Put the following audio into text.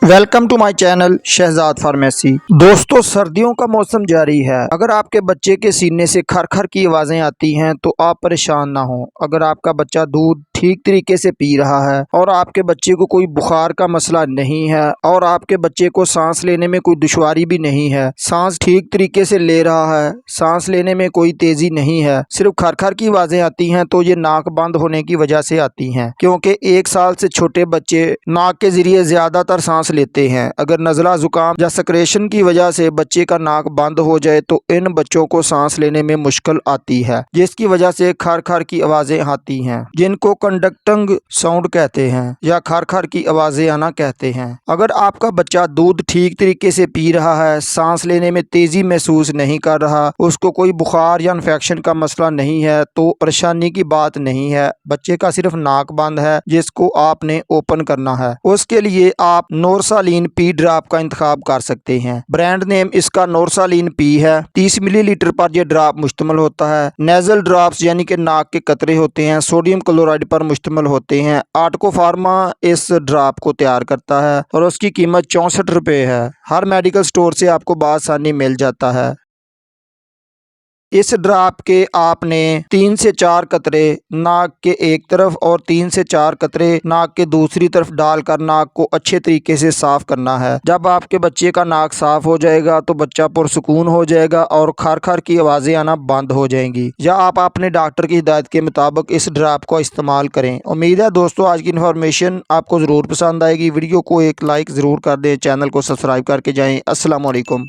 Welcome to my channel Shahzad pharmacy. दोस्तों, सर्दियों का मौसम जारी है। अगर आपके बच्चे के सीने से खर-खर की आवाज़ें आती हैं तो आप परेशान ना हो। अगर आपका बच्चा दूध ठीक तरीके से पी रहा है और आपके बच्चे को कोई बुखार का मसला नहीं है और आपके बच्चे को सांस लेने में कोई दुश्वारी भी नहीं है, सांस ठीक तरीके से ले रहा है, सांस लेने में कोई तेज़ी नहीं है, सिर्फ खर-खर की आवाज़ें आती हैं, तो ये नाक बंद होने की वजह से आती हैं। क्योंकि 1 साल से छोटे बच्चे नाक के ज़रिए ज़्यादातर सांस लेते हैं। अगर नज़ला ज़ुकाम या सेक्रेशन की वजह से बच्चे का नाक बंद हो जाए तो इन बच्चों को सांस लेने में मुश्किल आती है, जिसकी वजह से खर-खर की आवाज़ें आती हैं, जिनको कंडक्टिंग साउंड कहते हैं या खर-खर की आवाज़ें आना कहते हैं। अगर आपका बच्चा दूध ठीक तरीके से पी रहा है, सांस लेने में तेज़ी महसूस नहीं कर रहा, उसको कोई बुखार या इन्फेक्शन का मसला नहीं है, तो परेशानी की बात नहीं है। बच्चे का सिर्फ नाक बंद है जिसको आपने ओपन करना है। उसके लिए आप नोरसालीन पी ड्रॉप का इंतखाब कर सकते हैं। ब्रांड नेम इसका नोरसालीन पी है। 30 मिलीलीटर पर यह ड्रॉप मुश्तमिल होता है। नेजल ड्रॉप्स यानी कि नाक के कतरे होते हैं, सोडियम क्लोराइड पर मुश्तमिल होते हैं। आर्टको फार्मा इस ड्रॉप को तैयार करता है और उसकी कीमत 64 रुपये है। हर मेडिकल स्टोर से आपको बआसानी मिल जाता है। इस ड्रॉप के आपने 3 से 4 कतरे नाक के एक तरफ और 3 से 4 कतरे नाक के दूसरी तरफ डालकर नाक को अच्छे तरीके से साफ करना है। जब आपके बच्चे का नाक साफ हो जाएगा तो बच्चा पुरसुकून हो जाएगा और खर-खर की आवाज़ें आना बंद हो जाएंगी। या आप अपने डॉक्टर की हिदायत के मुताबिक इस ड्रॉप को इस्तेमाल करें। उम्मीद है दोस्तों आज की इन्फॉर्मेशन आपको ज़रूर पसंद आएगी। वीडियो को एक लाइक ज़रूर कर दें, चैनल को सब्सक्राइब करके जाएँ। अस्सलाम वालेकुम।